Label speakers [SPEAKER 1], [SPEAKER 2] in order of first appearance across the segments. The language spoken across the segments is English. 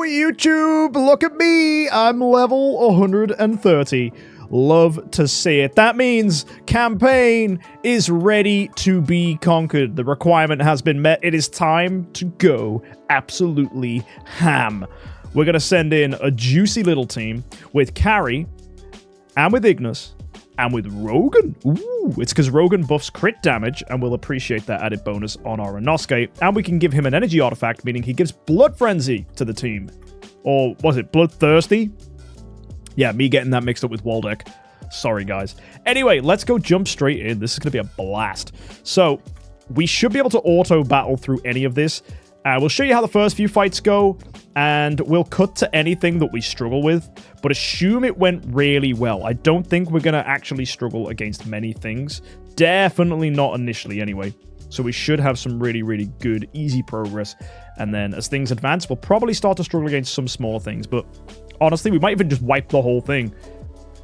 [SPEAKER 1] YouTube, look at me. I'm level 130. Love to see it. That means campaign is ready to be conquered. The requirement has been met. It is time to go absolutely ham. We're going to send in a juicy little team with Carrie and with Ignis and with Rogan. Ooh, it's because Rogan buffs crit damage, and we'll appreciate that added bonus on our Inosuke. And we can give him an energy artifact, meaning he gives Blood Frenzy to the team. Or was it Bloodthirsty? Yeah, me getting that mixed up with Waldeck. Sorry, guys. Anyway, let's go jump straight in. This is going to be a blast. So, we should be able to auto-battle through any of this. We'll show you how the first few fights go, and we'll cut to anything that we struggle with, but assume it went really well. I don't think we're going to actually struggle against many things. Definitely not initially, anyway. So we should have some really, really good, easy progress, and then as things advance, we'll probably start to struggle against some smaller things, but honestly, we might even just wipe the whole thing,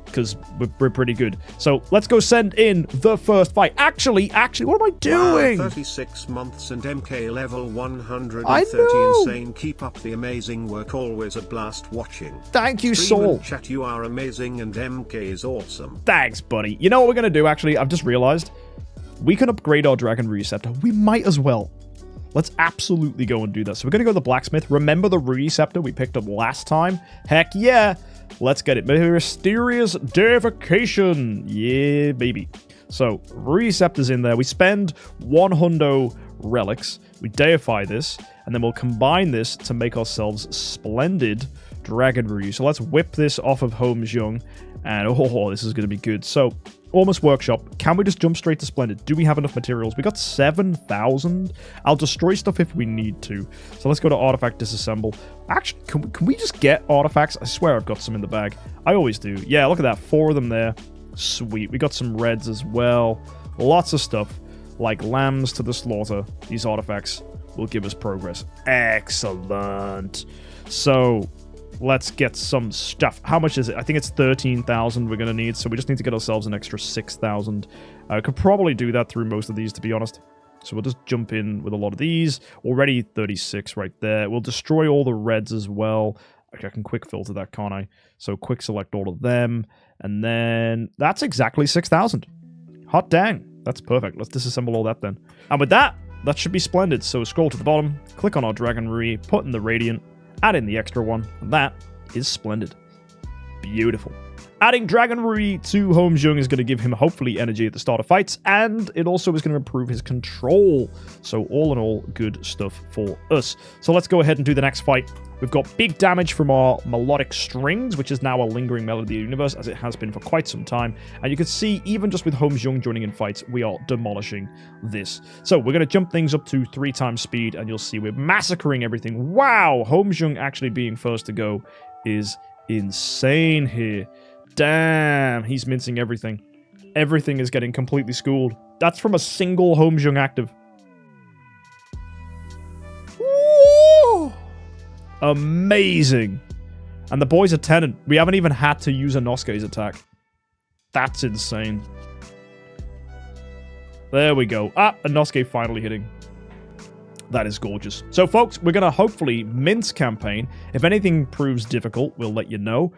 [SPEAKER 1] because we're pretty good. So, let's go send in the first fight. Actually, what am I doing?
[SPEAKER 2] Wow, 36 months and MK level 130
[SPEAKER 1] I know.
[SPEAKER 2] insane. Keep up the amazing work. Always a blast watching.
[SPEAKER 1] Thank you,
[SPEAKER 2] Stream
[SPEAKER 1] Soul.
[SPEAKER 2] and chat, you are amazing and MK is awesome.
[SPEAKER 1] Thanks, buddy. You know what we're going to do, actually? I've just realized. We can upgrade our Dragon Receptor. We might as well. Let's absolutely go and do that. So we're going to go to the Blacksmith. Remember the Receptor we picked up last time? Heck yeah. Let's get it. Mysterious Deification. Yeah, baby. So, Receptor's in there. We spend 100 relics. We deify this. And then we'll combine this to make ourselves splendid Dragon Ryu. So let's whip this off of Holmes Young. And oh, this is going to be good. So, Almost Workshop. Can we just jump straight to Splendid? Do we have enough materials? We got 7,000. I'll destroy stuff if we need to. So let's go to Artifact Disassemble. Actually, can we just get artifacts? I swear I've got some in the bag. I always do. Yeah, look at that. 4 of them there. Sweet. We got some reds as well. Lots of stuff. Like lambs to the slaughter. These artifacts will give us progress. Excellent. So let's get some stuff. How much is it? I think it's 13,000 we're going to need, so we just need to get ourselves an extra 6,000. I could probably do that through most of these, to be honest. So we'll just jump in with a lot of these. Already 36 right there. We'll destroy all the reds as well. Okay, I can quick filter that, can't I? So quick select all of them. And then that's exactly 6,000. Hot dang. That's perfect. Let's disassemble all that then. And with that, that should be splendid. So scroll to the bottom, click on our Dragon Rui, put in the Radiant, add in the extra one, and that is splendid. Beautiful. Adding Dragon Rui to Holmes Young is going to give him, hopefully, energy at the start of fights, and it also is going to improve his control. So all in all, good stuff for us. So let's go ahead and do the next fight. We've got big damage from our Melodic Strings, which is now a lingering melody of the universe, as it has been for quite some time. And you can see, even just with Holmes Young joining in fights, we are demolishing this. So we're going to jump things up to 3 times speed, and you'll see we're massacring everything. Wow! Holmes Young actually being first to go is insane here. Damn, he's mincing everything. Everything is getting completely schooled. That's from a single Holmes Young active. Woo! Amazing. And the boys are 10. We haven't even had to use Inosuke's attack. That's insane. There we go. Ah, Inosuke finally hitting. That is gorgeous. So, folks, we're going to hopefully mince campaign. If anything proves difficult, we'll let you know.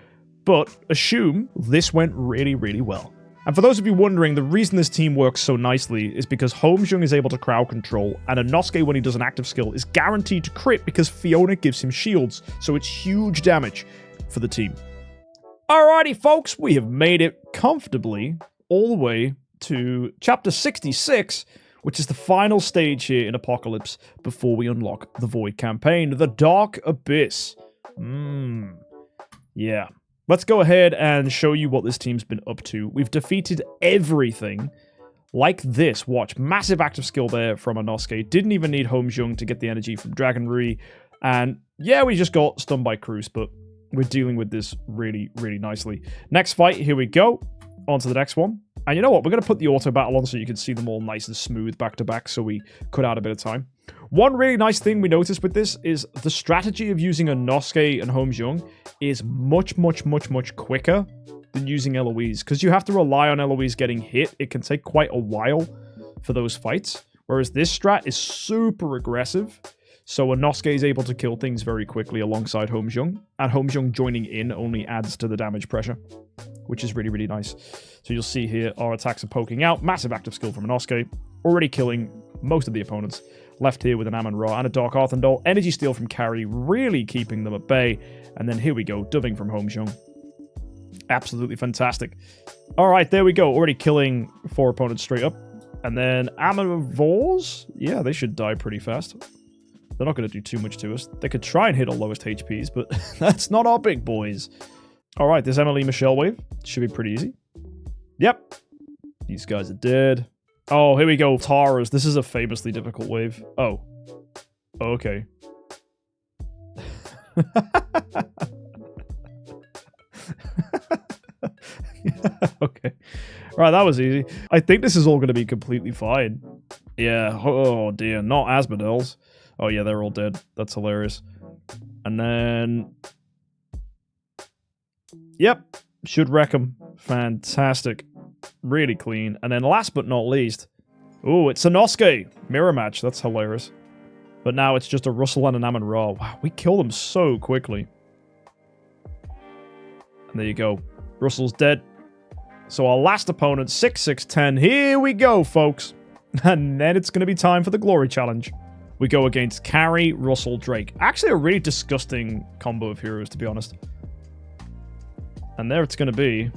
[SPEAKER 1] But assume this went really, really well. And for those of you wondering, the reason this team works so nicely is because Holmes Young is able to crowd control, and Inosuke, when he does an active skill, is guaranteed to crit because Fiona gives him shields, so it's huge damage for the team. Alrighty, folks, we have made it comfortably all the way to Chapter 66, which is the final stage here in Apocalypse before we unlock the Void campaign, the Dark Abyss. Yeah. Let's go ahead and show you what this team's been up to. We've defeated everything like this. Watch, massive active skill there from Inosuke. Didn't even need Holmes Young to get the energy from Dragon Rui. And yeah, we just got stunned by Cruz, but we're dealing with this really, really nicely. Next fight, here we go. On to the next one. And you know what? We're going to put the auto battle on so you can see them all nice and smooth back to back so we cut out a bit of time. One really nice thing we noticed with this is the strategy of using Inosuke and Holmes Young is much, much, much, much quicker than using Eloise. Because you have to rely on Eloise getting hit. It can take quite a while for those fights. Whereas this strat is super aggressive. So Inosuke is able to kill things very quickly alongside Homejung, and Homejung joining in only adds to the damage pressure, which is really, really nice. So you'll see here our attacks are poking out. Massive active skill from Inosuke, already killing most of the opponents. Left here with an Amon-Ra and a Dark Arthendal. Energy Steal from Carry, really keeping them at bay. And then here we go, dubbing from Homejung. Absolutely fantastic. All right, there we go. Already killing 4 opponents straight up. And then Amon-Vors, yeah, they should die pretty fast. They're not going to do too much to us. They could try and hit our lowest HPs, but that's not our big boys. All right, this Emily Michelle wave should be pretty easy. Yep. These guys are dead. Oh, here we go. Taras. This is a famously difficult wave. Oh. Okay. Okay. Right, that was easy. I think this is all going to be completely fine. Yeah. Oh, dear. Not Asmodeels. Oh, yeah, they're all dead. That's hilarious. And then... Yep. Should wreck them. Fantastic. Really clean. And then last but not least... Oh, it's Inosuke. Mirror match. That's hilarious. But now it's just a Russell and an Amon-Ra. Wow, we kill them so quickly. And there you go. Russell's dead. So our last opponent, 6-6-10. Here we go, folks. And then it's going to be time for the Glory Challenge. We go against Carrie, Russell, Drake. Actually, a really disgusting combo of heroes, to be honest. And there it's going to be.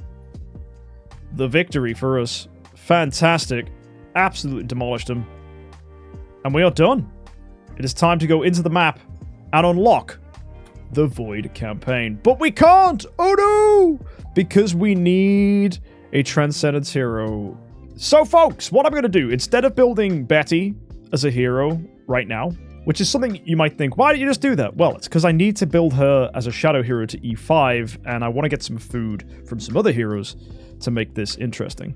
[SPEAKER 1] The victory for us. Fantastic. Absolutely demolished them. And we are done. It is time to go into the map and unlock the Void campaign. But we can't! Oh no! Because we need a Transcendence hero. So folks, what I'm going to do, instead of building Betty as a hero right now, which is something you might think, why don't you just do that? Well, it's because I need to build her as a shadow hero to E5, and I want to get some food from some other heroes to make this interesting.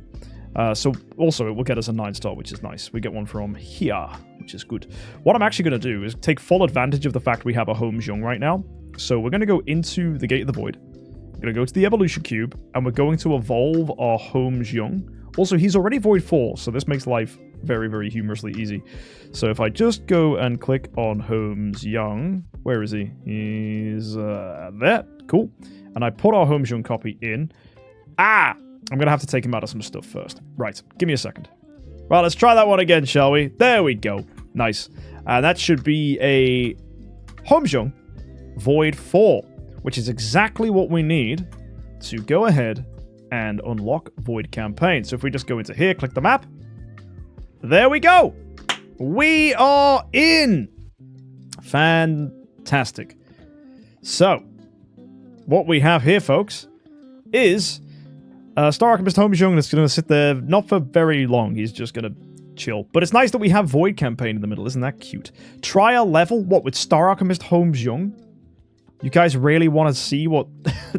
[SPEAKER 1] So also it will get us a 9-star, which is nice. We get one from here, which is good. What I'm actually going to do is take full advantage of the fact we have a Homejung right now. So we're going to go into the Gate of the Void. We're going to go to the Evolution Cube, and we're going to evolve our Homejung. Also, he's already Void 4, so this makes life very, very humorously easy. So if I just go and click on Homejung, where is he? He's there. Cool. And I put our Homejung copy in. Ah! I'm going to have to take him out of some stuff first. Right, give me a second. Right, let's try that one again, shall we? There we go. Nice. And that should be a Homejung Void 4, which is exactly what we need to go ahead and unlock Void campaign. So if we just go into here, click the map. There we go. We are in. Fantastic. So, what we have here, folks, is... Star Alchemist Homejung is going to sit there, not for very long. He's just going to chill. But it's nice that we have Void campaign in the middle. Isn't that cute? Try a level, what, with Star Alchemist Homejung? You guys really want to see what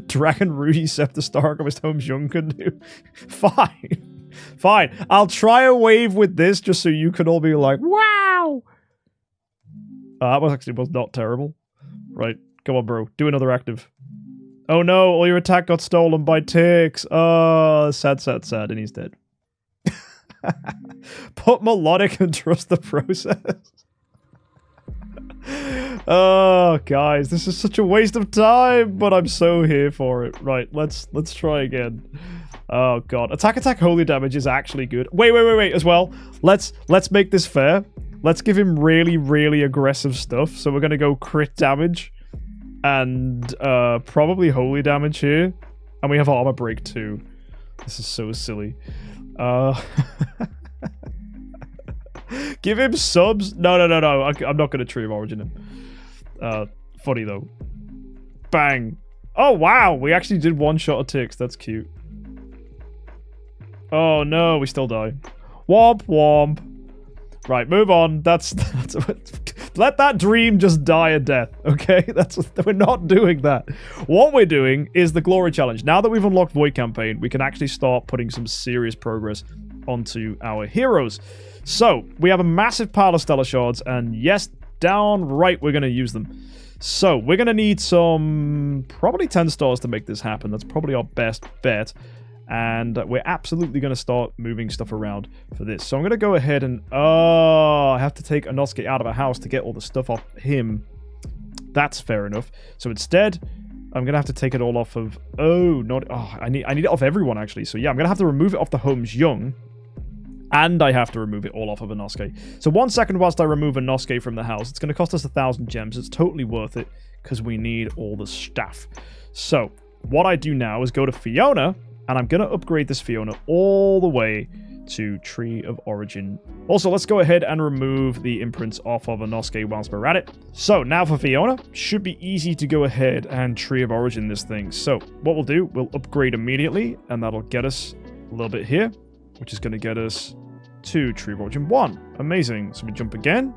[SPEAKER 1] Dragon Rudy Scepter Star Alchemist Homejung can do? Fine. Fine. I'll try a wave with this just so you can all be like, wow! That was not terrible. Right. Come on, bro. Do another active. Oh no, all your attack got stolen by ticks. Oh, sad, sad, sad, and he's dead. Put melodic and trust the process. Oh, guys, this is such a waste of time, but I'm so here for it. Right, let's try again. Oh god, attack holy damage is actually good. Wait, as well. Let's make this fair. Let's give him really, really aggressive stuff. So we're gonna go crit damage. And probably holy damage here. And we have armor break too. This is so silly. Give him subs. No. I'm not going to Tree of Origin him. Funny though. Bang. Oh wow, we actually did one shot of ticks. That's cute. Oh no, we still die. Womp womp. Right, move on. That's let that dream just die a death, okay? We're not doing that. What we're doing is the Glory Challenge. Now that we've unlocked Void campaign, we can actually start putting some serious progress onto our heroes. So, we have a massive pile of Stellar Shards, and yes, downright, we're going to use them. So, we're going to need some, probably 10 stars to make this happen. That's probably our best bet. And we're absolutely going to start moving stuff around for this. So I'm going to go ahead and... Oh, I have to take Inosuke out of a house to get all the stuff off him. That's fair enough. So instead, I'm going to have to take it all off of... Oh, not... Oh, I need it off everyone, actually. So yeah, I'm going to have to remove it off the Homes Young. And I have to remove it all off of Inosuke. So 1 second whilst I remove Inosuke from the house. It's going to cost us 1,000 gems. It's totally worth it because we need all the stuff. So what I do now is go to Fiona, and I'm going to upgrade this Fiona all the way to Tree of Origin. Also, let's go ahead and remove the imprints off of Inosuke whilst we're at it. So now for Fiona, should be easy to go ahead and Tree of Origin this thing. So what we'll do, we'll upgrade immediately, and that'll get us a little bit here, which is going to get us to Tree of Origin 1. Amazing. So we jump again.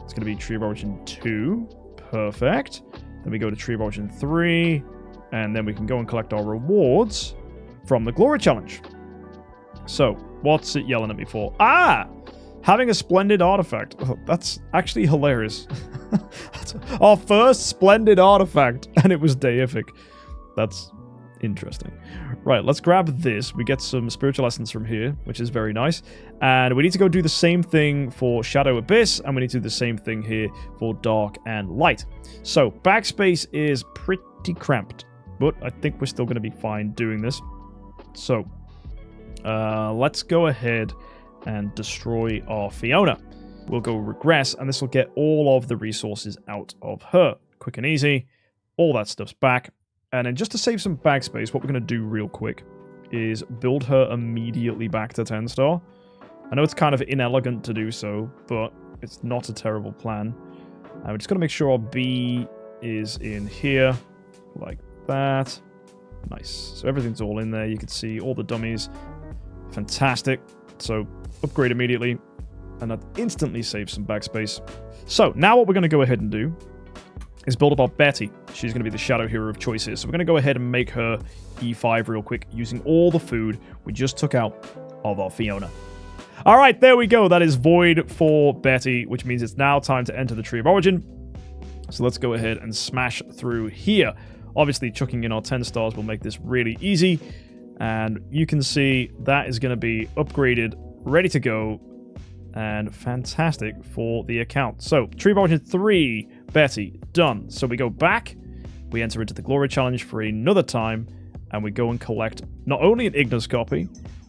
[SPEAKER 1] It's going to be Tree of Origin 2. Perfect. Then we go to Tree of Origin 3. And then we can go and collect our rewards from the Glory Challenge. So, what's it yelling at me for? Ah! Having a splendid artifact. Oh, that's actually hilarious. That's our first splendid artifact. And it was deific. That's interesting. Right, let's grab this. We get some spiritual essence from here, which is very nice. And we need to go do the same thing for Shadow Abyss, and we need to do the same thing here for Dark and Light. So, backspace is pretty cramped, but I think we're still going to be fine doing this. So, let's go ahead and destroy our Fiona. We'll go regress, and this will get all of the resources out of her. Quick and easy. All that stuff's back. And then just to save some backspace, what we're going to do real quick is build her immediately back to 10 star. I know it's kind of inelegant to do so, but it's not a terrible plan. We're just going to make sure our B is in here, like that. Nice. So everything's all in there. You can see all the dummies. Fantastic. So upgrade immediately, and that instantly saves some backspace. So now what we're going to go ahead and do is build up our Betty. She's going to be the shadow hero of choice here. So we're going to go ahead and make her E5 real quick using all the food we just took out of our Fiona. All right, there we go. That is void for Betty, which means it's now time to enter the Tree of Origin. So let's go ahead and smash through here. Obviously, chucking in our 10 stars will make this really easy. And you can see that is going to be upgraded, ready to go, and fantastic for the account. So, Tree of Origin 3, Betty, done. So we go back, we enter into the Glory Challenge for another time, and we go and collect not only an Ignis copy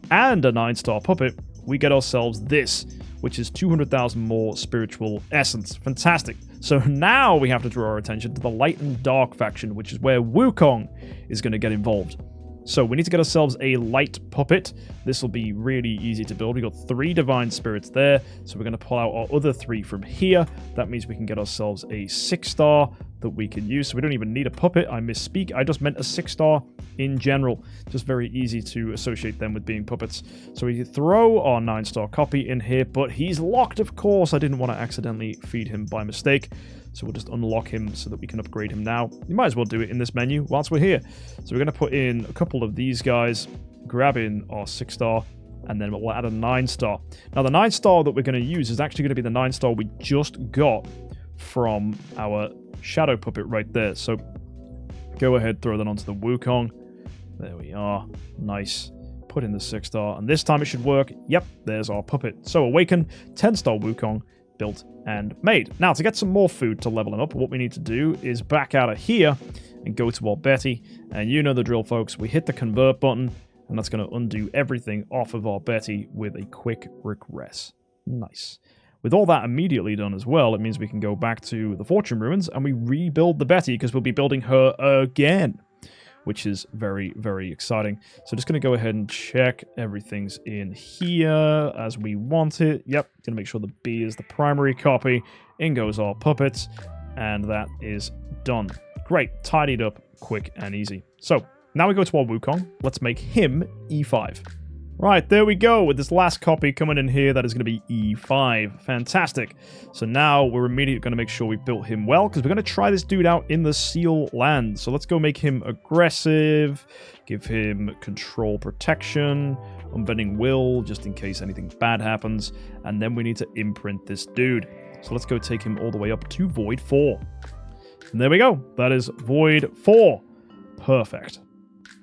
[SPEAKER 1] and a 9-star puppet, we get ourselves this, which is 200,000 more spiritual essence. Fantastic. So now we have to draw our attention to the Light and Dark faction, which is where Wukong is going to get involved. So we need to get ourselves a light puppet. This will be really easy to build. We've got 3 divine spirits there. So we're going to pull out our other 3 from here. That means we can get ourselves a 6-star that we can use. So we don't even need a puppet. I misspeak. I just meant a 6-star in general. Just very easy to associate them with being puppets. So we throw our 9-star copy in here, but he's locked, of course. I didn't want to accidentally feed him by mistake. So we'll just unlock him so that we can upgrade him now. You might as well do it in this menu whilst we're here. So we're going to put in a couple of these guys, grab in our 6-star, and then we'll add a 9-star. Now the 9-star that we're going to use is actually going to be the 9-star we just got from our shadow puppet right there. So go ahead, throw that onto the Wukong. There we are. Nice. Put in the 6-star, and this time it should work. Yep, there's our puppet. So awaken, 10-star Wukong, built and made. Now, to get some more food to level him up, what we need to do is back out of here and go to our Betty. And you know the drill, folks. We hit the convert button, and that's going to undo everything off of our Betty with a quick regress. Nice. With all that immediately done as well, it means we can go back to the Fortune Ruins and we rebuild the Betty because we'll be building her again, which is very, very exciting. So just going to go ahead and check everything's in here as we want it. Yep, going to make sure the B is the primary copy. In goes our puppets, and that is done. Great, tidied up, quick and easy. So now we go to our Wukong. Let's make him E5. Right, there we go, with this last copy coming in here, that is going to be E5. Fantastic. So now we're immediately going to make sure we built him well, because we're going to try this dude out in the Seal Land. So let's go make him aggressive, give him control protection, unbending will, just in case anything bad happens, and then we need to imprint this dude. So let's go take him all the way up to Void 4. And there we go. That is Void 4. Perfect.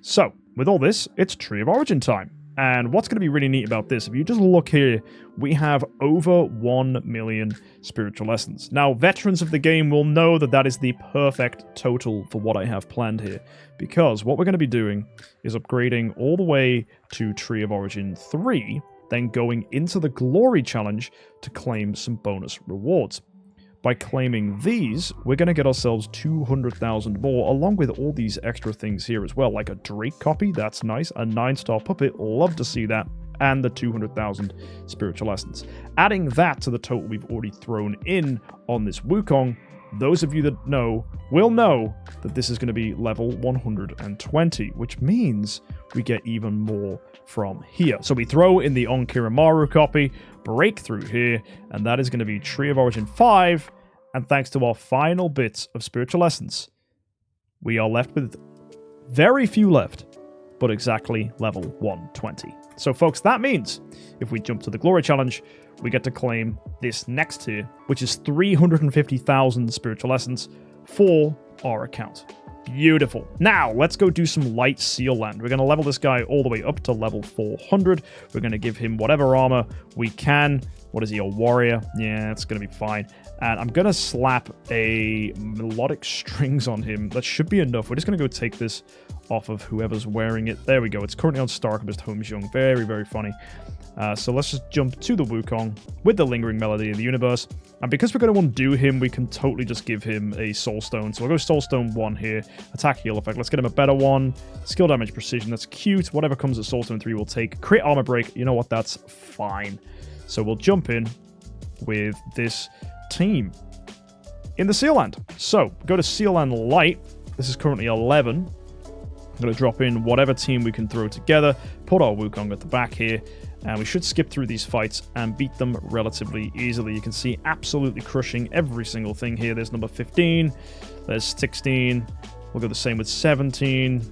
[SPEAKER 1] So, with all this, it's Tree of Origin time. And what's going to be really neat about this, if you just look here, we have over 1 million spiritual essence. Now, veterans of the game will know that that is the perfect total for what I have planned here, because what we're going to be doing is upgrading all the way to Tree of Origin 3, then going into the Glory Challenge to claim some bonus rewards. By claiming these, we're going to get ourselves 200,000 more, along with all these extra things here as well, like a Drake copy, that's nice, a 9-star puppet, love to see that, and the 200,000 spiritual essence. Adding that to the total we've already thrown in on this Wukong, those of you that know will know that this is going to be level 120, which means we get even more from here. So we throw in the Onkiramaru copy, breakthrough here, and that is going to be Tree of Origin 5, and thanks to our final bits of spiritual essence, we are left with very few left, but exactly level 120. So folks, that means if we jump to the Glory Challenge, we get to claim this next tier, which is 350,000 spiritual essence for our account. Beautiful. Now, let's go do some light seal land. We're going to level this guy all the way up to level 400. We're going to give him whatever armor we can. What is he, a warrior? Yeah, it's going to be fine. And I'm going to slap a melodic strings on him. That should be enough. We're just going to go take this off of whoever's wearing it. There we go. It's currently on Star Alchemist Homejung. Very, very funny. So let's just jump to the Wukong with the Lingering Melody of the Universe. And because we're going to undo him, we can totally just give him a Soul Stone. So we'll go Soul Stone 1 here. Attack, heal effect. Let's get him a better one. Skill damage, precision. That's cute. Whatever comes at Soul Stone 3 we'll take. Crit armor break. You know what? That's fine. So we'll jump in with this team in the Seal Land. So go to Seal Land Light. This is currently 11. I'm going to drop in whatever team we can throw together. Put our Wukong at the back here. And we should skip through these fights and beat them relatively easily. You can see absolutely crushing every single thing here. There's number 15. There's 16. We'll go the same with 17,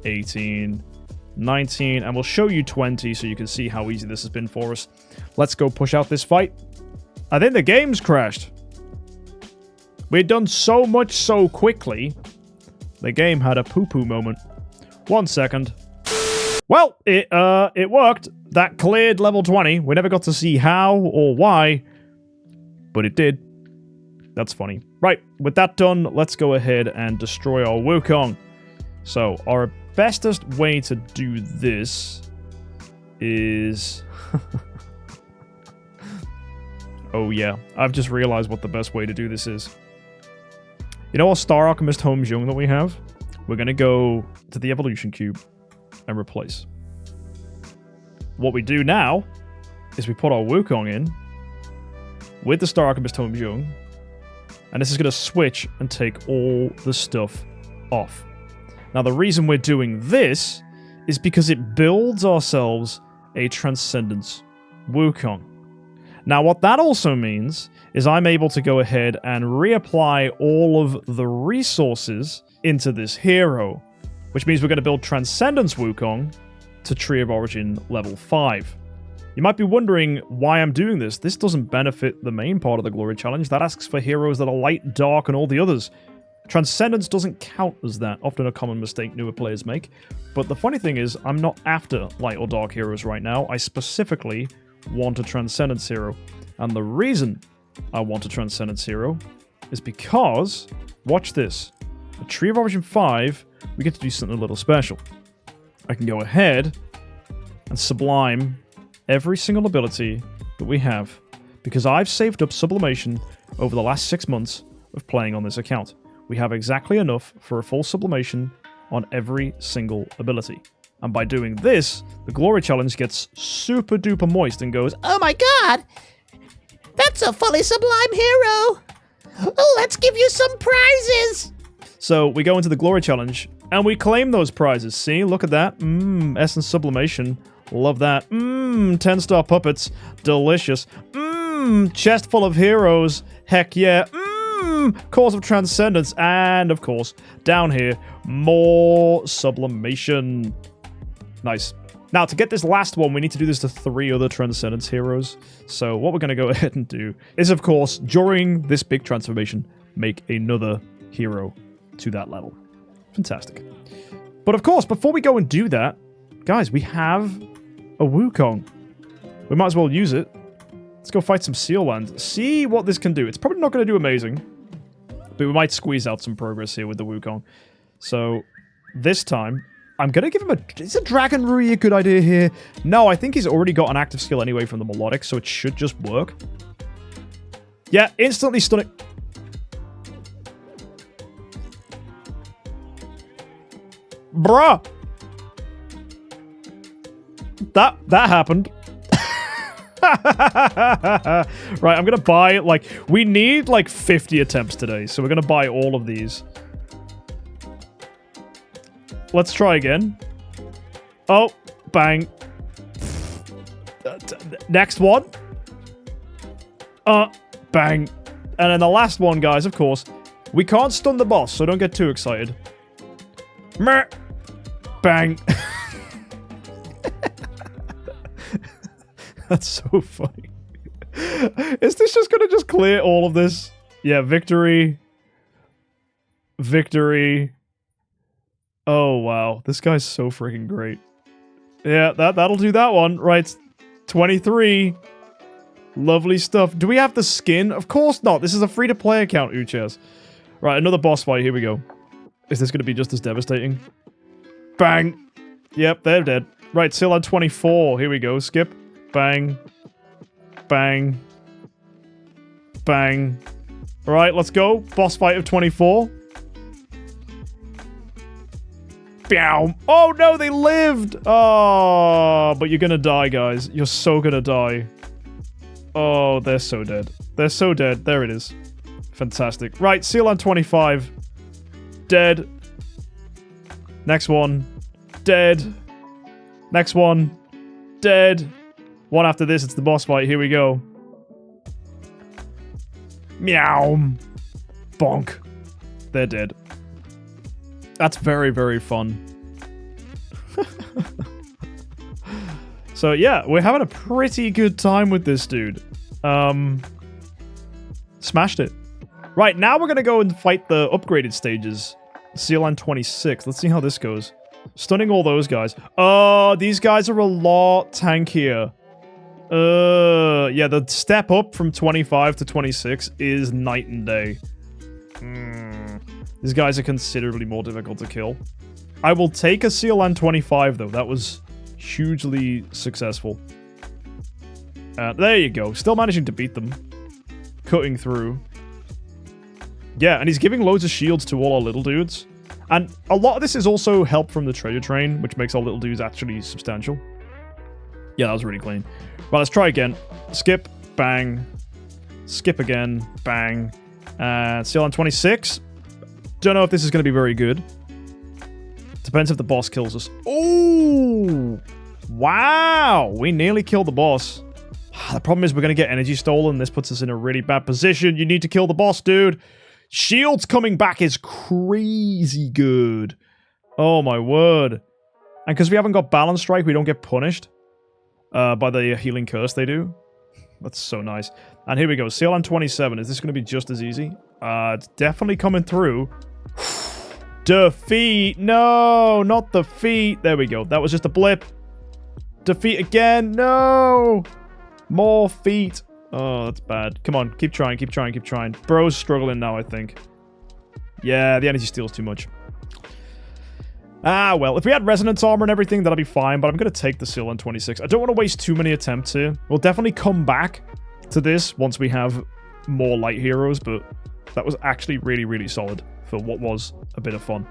[SPEAKER 1] 18, 19. And we'll show you 20 so you can see how easy this has been for us. Let's go push out this fight. I think the game's crashed. We'd done so much so quickly. The game had a poo-poo moment. 1 second. Well, it worked. That cleared level 20. We never got to see how or why, but it did. That's funny. Right, with that done, let's go ahead and destroy our Wukong. So, our bestest way to do this is... Oh yeah, I've just realized what the best way to do this is. You know our Star Alchemist Homejung that we have? We're going to go to the Evolution Cube and replace. What we do now is we put our Wukong in with the Star Alchemist Homejung, and this is going to switch and take all the stuff off. Now, the reason we're doing this is because it builds ourselves a Transcendence Wukong. Now, what that also means is I'm able to go ahead and reapply all of the resources into this hero, which means we're going to build Transcendence Wukong to Tree of Origin level 5. You might be wondering why I'm doing this. This doesn't benefit the main part of the Glory Challenge. That asks for heroes that are light, dark, and all the others. Transcendence doesn't count as that, often a common mistake newer players make. But the funny thing is, I'm not after light or dark heroes right now. I specifically want a Transcendence hero. And the reason I want a Transcendence hero is because, watch this, at Tree of Origin 5, we get to do something a little special. I can go ahead and sublime every single ability that we have because I've saved up sublimation over the last 6 months of playing on this account. We have exactly enough for a full sublimation on every single ability. And by doing this, the Glory Challenge gets super duper moist and goes,
[SPEAKER 3] Oh my god! That's a fully sublime hero! Oh, let's give you some prizes!
[SPEAKER 1] So we go into the Glory Challenge and we claim those prizes. See, look at that. Essence Sublimation. Love that. 10-star puppets. Delicious. Chest full of heroes. Heck yeah. Cause of Transcendence. And, of course, down here, more sublimation. Nice. Now, to get this last one, we need to do this to 3 other Transcendence heroes. So what we're going to go ahead and do is, of course, during this big transformation, make another hero to that level. Fantastic. But of course, before we go and do that, guys, we have a Wukong. We might as well use it. Let's go fight some Seal Land. See what this can do. It's probably not going to do amazing, but we might squeeze out some progress here with the Wukong. So this time, I'm going to give him a... Is a Dragon Rui a good idea here? No, I think he's already got an active skill anyway from the Melodic, so it should just work. Yeah, instantly stunning. Bruh! That happened. Right, I'm gonna buy, like, we need, like, 50 attempts today, so we're gonna buy all of these. Let's try again. Oh, bang. Next one. Bang. And then the last one, guys, of course. We can't stun the boss, so don't get too excited. Meh. Bang. That's so funny. Is this just gonna just clear all of this? Yeah, victory. Victory. Oh, wow. This guy's so freaking great. Yeah, that'll do that one. Right. 23. Lovely stuff. Do we have the skin? Of course not. This is a free-to-play account, Uchas. Right, another boss fight. Here we go. Is this going to be just as devastating? Bang. Yep, they're dead. Right, still on 24. Here we go. Skip. Bang. Bang. Bang. Alright, let's go. Boss fight of 24. Bow. Oh no, they lived! Oh, but you're gonna die, guys. You're so gonna die. Oh, they're so dead. They're so dead. There it is. Fantastic. Right, Seal on 25. Dead. Next one. Dead. Next one. Dead. One after this, it's the boss fight. Here we go. Meow. Bonk. They're dead. That's very, very fun. So, yeah, we're having a pretty good time with this dude. Smashed it. Right, now we're going to go and fight the upgraded stages. Seal on 26. Let's see how this goes. Stunning all those guys. Oh, these guys are a lot tankier. Yeah, the step up from 25 to 26 is night and day. These guys are considerably more difficult to kill. I will take a Seal on 25, though. That was hugely successful. There you go. Still managing to beat them. Cutting through. Yeah, and he's giving loads of shields to all our little dudes. And a lot of this is also help from the treasure train, which makes our little dudes actually substantial. Yeah, that was really clean. Well, let's try again. Skip. Bang. Skip again. Bang. And Seal on 26. Don't know if this is going to be very good. Depends if the boss kills us. Oh! Wow! We nearly killed the boss. The problem is we're going to get energy stolen. This puts us in a really bad position. You need to kill the boss, dude. Shields coming back is crazy good. Oh, my word. And because we haven't got Balance Strike, we don't get punished by the healing curse they do. That's so nice. And here we go. Seal on 27. Is this going to be just as easy? It's definitely coming through. Defeat. No, not defeat. There we go. That was just a blip. Defeat again. No. More feet. Oh, that's bad. Come on. Keep trying. Keep trying. Keep trying. Bro's struggling now, I think. Yeah, the energy steal's too much. Ah, well. If we had resonance armor and everything, that'll be fine. But I'm going to take the Seal on 26. I don't want to waste too many attempts here. We'll definitely come back to this once we have more light heroes. But that was actually really, really solid for what was a bit of fun.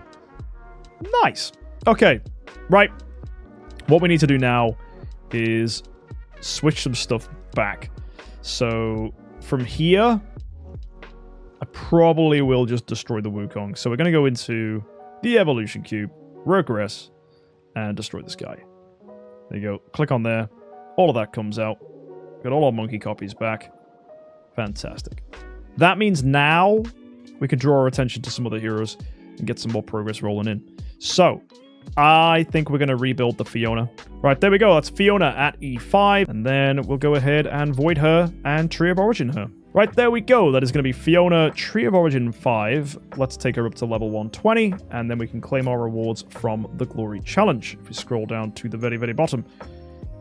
[SPEAKER 1] Nice. Okay. Right. What we need to do now is switch some stuff back. So from here, I probably will just destroy the Wukong. So we're going to go into the evolution cube, regress, and destroy this guy. There you go. Click on there. All of that comes out. Got all our monkey copies back. Fantastic. That means now we can draw our attention to some other heroes and get some more progress rolling in. So, I think we're going to rebuild the Fiona. Right, there we go. That's Fiona at E5. And then we'll go ahead and void her and Tree of Origin her. Right, there we go. That is going to be Fiona, Tree of Origin 5. Let's take her up to level 120, and then we can claim our rewards from the Glory Challenge. If we scroll down to the very, very bottom.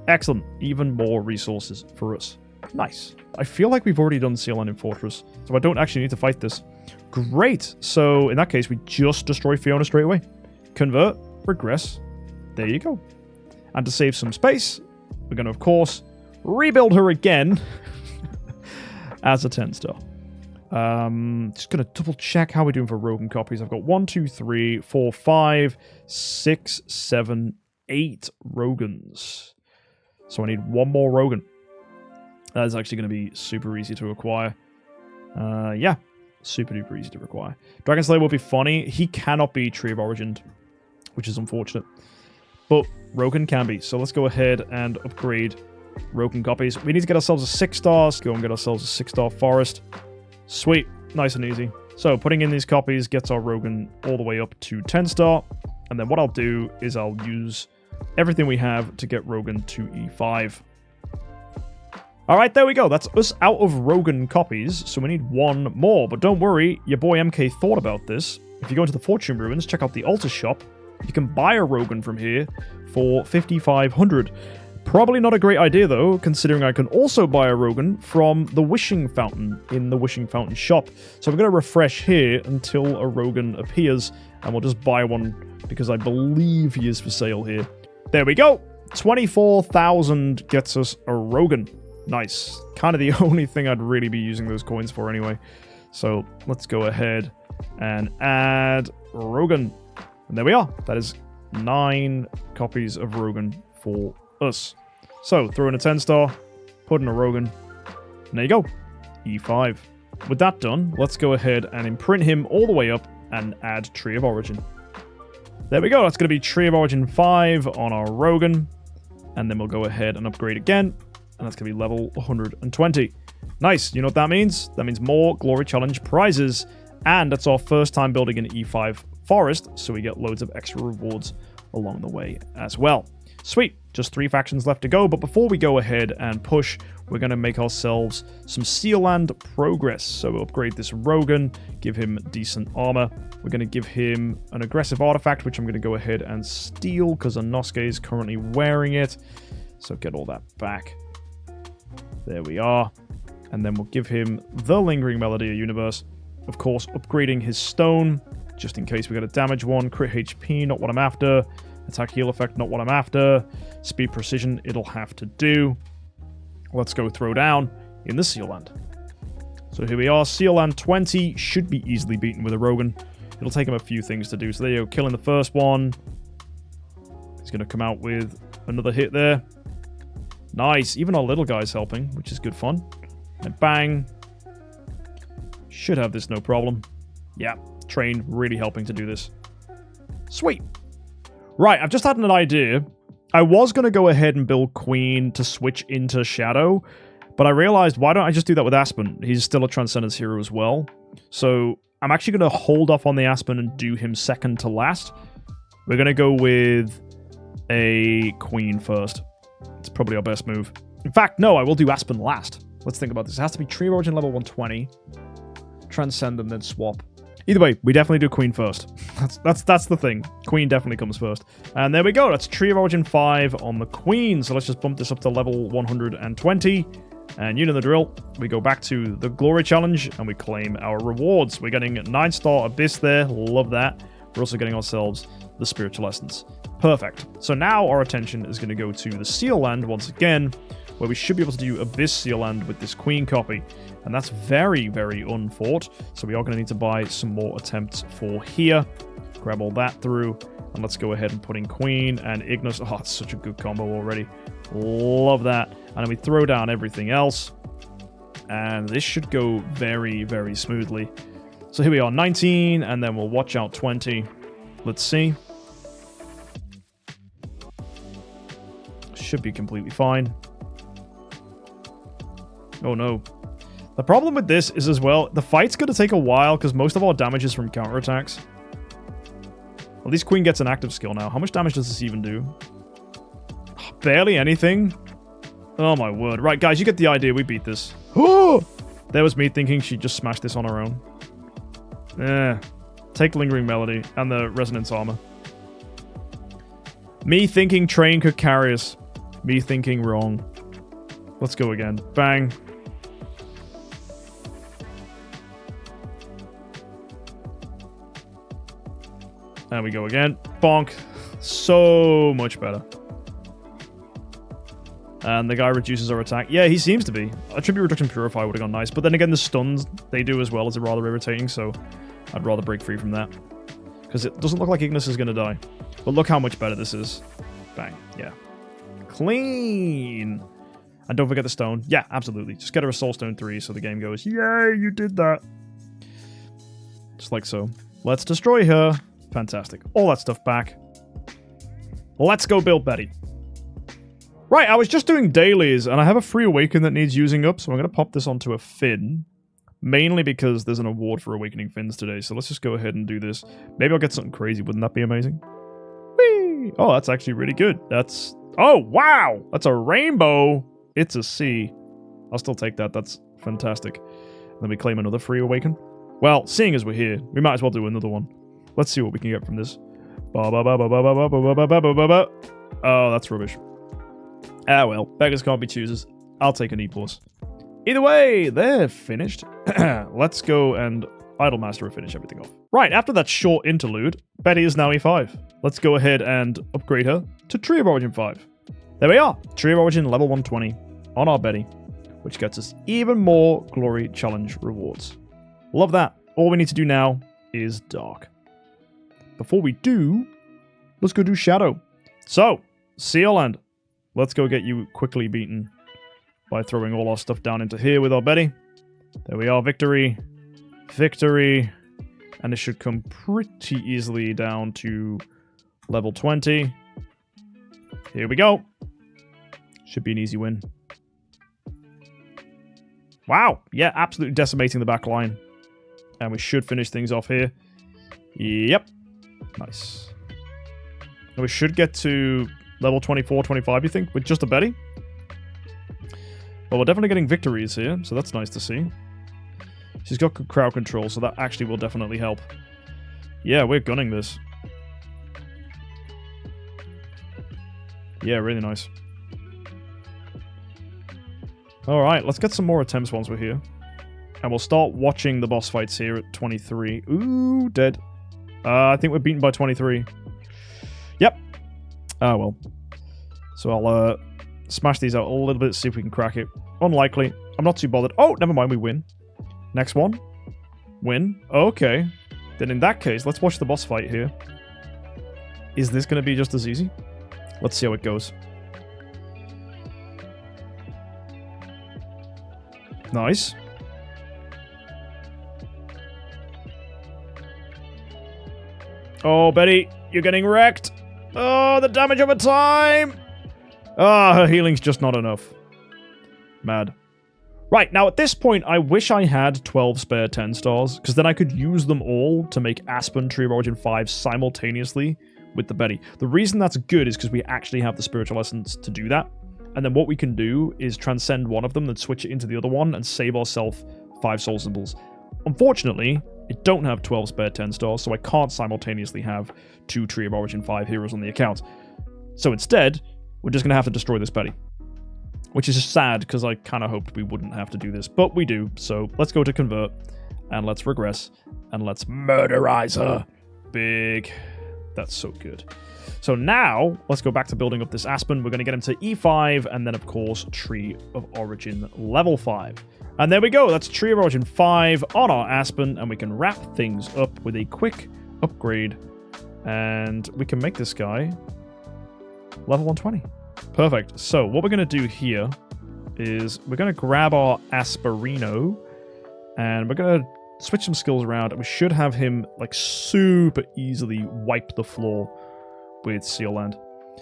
[SPEAKER 1] Excellent. Even more resources for us. Nice. I feel like we've already done Seal Landing Fortress, so I don't actually need to fight this. Great. So, in that case, we just destroy Fiona straight away. Convert, regress. There you go. And to save some space, we're going to, of course, rebuild her again. As a 10-star. Just going to double check how we're doing for Rogan copies. I've got 1, 2, 3, 4, 5, 6, 7, 8 Rogans. So I need one more Rogan. That is actually going to be super easy to acquire. Yeah, super duper easy to acquire. Dragon Slayer will be funny. He cannot be Tree of Origin, which is unfortunate. But Rogan can be. So let's go ahead and upgrade Rogan copies. We need to get ourselves a 6-star. Let's go and get ourselves a 6-star forest. Sweet. Nice and easy. So putting in these copies gets our Rogan all the way up to 10-star. And then what I'll do is I'll use everything we have to get Rogan to E5. Alright, there we go. That's us out of Rogan copies. So we need one more. But don't worry, your boy MK thought about this. If you go into the Fortune Ruins, check out the Altar Shop. You can buy a Rogan from here for 5,500. Probably not a great idea, though, considering I can also buy a Rogan from the Wishing Fountain in the Wishing Fountain shop. So I'm going to refresh here until a Rogan appears, and we'll just buy one because I believe he is for sale here. There we go. 24,000 gets us a Rogan. Nice. Kind of the only thing I'd really be using those coins for anyway. So let's go ahead and add Rogan. And there we are. That is 9 copies of Rogan for us. So, throw in a 10-star, put in a Rogan, and there you go. E5. With that done, let's go ahead and imprint him all the way up and add Tree of Origin. There we go. That's going to be Tree of Origin 5 on our Rogan. And then we'll go ahead and upgrade again. And that's going to be level 120. Nice. You know what that means? That means more Glory Challenge prizes. And that's our first time building an E5 forest, so we get loads of extra rewards along the way as well. Sweet. Just 3 factions left to go, but before we go ahead and push, we're going to make ourselves some Seal Land progress. So we'll upgrade this Rogan, give him decent armor. We're going to give him an aggressive artifact, which I'm going to go ahead and steal because Anosuke is currently wearing it. So get all that back. There we are. And then we'll give him the Lingering Melody of Universe. Of course, upgrading his stone, just in case we get a damage one. Crit HP, not what I'm after. Attack heal effect, not what I'm after. Speed precision, it'll have to do. Let's go throw down in the Seal Land. So here we are. Seal Land 20 should be easily beaten with a Rogan. It'll take him a few things to do. So there you go, killing the first one. He's going to come out with another hit there. Nice. Even our little guy's helping, which is good fun. And bang. Should have this no problem. Yeah, train really helping to do this. Sweet. Right, I've just had an idea. I was going to go ahead and build Queen to switch into Shadow, but I realized, why don't I just do that with Aspen? He's still a Transcendence hero as well. So I'm actually going to hold off on the Aspen and do him second to last. We're going to go with a Queen first. It's probably our best move. In fact, no, I will do Aspen last. Let's think about this. It has to be Tree of Origin level 120, Transcend, and then swap. Either way, we definitely do Queen first. That's the thing. Queen definitely comes first. And there we go. That's Tree of Origin 5 on the Queen. So let's just bump this up to level 120. And you know the drill. We go back to the Glory Challenge and we claim our rewards. We're getting 9-star Abyss there. Love that. We're also getting ourselves the Spiritual Essence. Perfect. So now our attention is going to go to the Seal Land once again, where we should be able to do Abyss Seal Land with this Queen copy. And that's very, very unfought. So we are going to need to buy some more attempts for here. Grab all that through. And let's go ahead and put in Queen and Ignis. Oh, it's such a good combo already. Love that. And then we throw down everything else. And this should go very, very smoothly. So here we are, 19. And then we'll watch out 20. Let's see. Should be completely fine. Oh no. The problem with this is as well, the fight's going to take a while because most of our damage is from counterattacks. At least Queen gets an active skill now. How much damage does this even do? Barely anything. Oh my word. Right, guys, you get the idea. We beat this. Oh! There was me thinking she'd just smash this on her own. Take Lingering Melody and the Resonance Armor. Me thinking Train could carry us. Me thinking wrong. Let's go again. Bang. There we go again. Bonk. So much better. And the guy reduces our attack. Yeah, he seems to be. Attribute Reduction Purify would have gone nice. But then again, the stuns they do as well is rather irritating, so I'd rather break free from that. Because it doesn't look like Ignis is going to die. But look how much better this is. Bang. Yeah. Clean. And don't forget the stone. Yeah, absolutely. Just get her a Soul Stone 3 so the game goes, yay, you did that. Just like so. Let's destroy her. Fantastic. All that stuff back. Let's go build Betty. Right, I was just doing dailies, and I have a free awaken that needs using up, so I'm going to pop this onto a Fin. Mainly because there's an award for awakening Fins today, so let's just go ahead and do this. Maybe I'll get something crazy, wouldn't that be amazing? Whee! Oh, that's actually really good. That's... Oh, wow! That's a rainbow! It's a C. I'll still take that, that's fantastic. Then we claim another free awaken. Well, seeing as we're here, we might as well do another one. Let's see what we can get from this. Oh, that's rubbish. Ah well, beggars can't be choosers. I'll take an E+. Either way, they're finished. Let's go and Idlemaster and finish everything off. Right, after that short interlude, Betty is now E5. Let's go ahead and upgrade her to Tree of Origin 5. There we are, Tree of Origin level 120 on our Betty, which gets us even more Glory Challenge rewards. Love that. All we need to do now is Dark. Before we do, let's go do Shadow. So, Sealand. Let's go get you quickly beaten by throwing all our stuff down into here with our Betty. There we are, victory. Victory. And it should come pretty easily down to level 20. Here we go. Should be an easy win. Wow. Yeah, absolutely decimating the back line. And we should finish things off here. Yep. Nice. And we should get to level 24, 25, you think, with just a Betty? Well, we're definitely getting victories here, so that's nice to see. She's got good crowd control, so that actually will definitely help. Yeah, we're gunning this. Yeah, really nice. Alright, let's get some more attempts once we're here. And we'll start watching the boss fights here at 23. Ooh, dead. I think we're beaten by 23. Yep. Ah, well. So I'll smash these out a little bit, see if we can crack it. Unlikely. I'm not too bothered. Oh, never mind, we win. Next one. Win. Okay. Then in that case, let's watch the boss fight here. Is this going to be just as easy? Let's see how it goes. Nice. Oh, Betty, you're getting wrecked. Oh, the damage over time. Ah, her healing's just not enough. Mad. Right, now at this point, I wish I had 12 spare 10 stars, because then I could use them all to make Aspen Tree of Origin 5 simultaneously with the Betty. The reason that's good is because we actually have the Spiritual Essence to do that. And then what we can do is transcend one of them, then switch it into the other one, and save ourselves 5 soul symbols. Unfortunately, I don't have 12 spare 10 stars, so I can't simultaneously have 2 Tree of Origin 5 heroes on the account. So instead, we're just going to have to destroy this Betty. Which is sad, because I kind of hoped we wouldn't have to do this, but we do. So let's go to convert, and let's regress, and let's murderize her. Big. That's so good. So now, let's go back to building up this Aspen. We're going to get him to E5, and then, of course, Tree of Origin level 5. And there we go. That's Tree of Origin 5 on our Aspen, and we can wrap things up with a quick upgrade. And we can make this guy level 120. Perfect. So what we're going to do here is we're going to grab our Asperino, and we're going to switch some skills around, and we should have him like super easily wipe the floor with Sealand.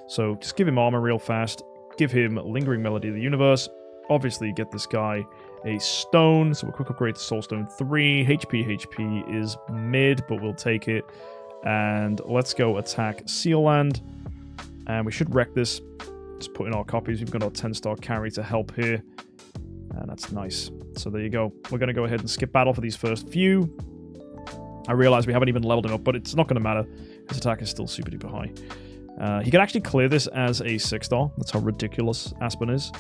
[SPEAKER 1] So just give him armor real fast, give him Lingering Melody of the Universe, obviously get this guy a stone, so we'll quick upgrade to Soul Stone 3. HP is mid, but we'll take it. And let's go attack Sealand, and we should wreck this. Just put in our copies. We've got our 10-star carry to help here, and that's nice. So there you go. We're going to go ahead and skip battle for these first few. I realize we haven't even leveled him up, but it's not going to matter. His attack is still super duper high. He can actually clear this as a 6-star. That's how ridiculous Aspen is.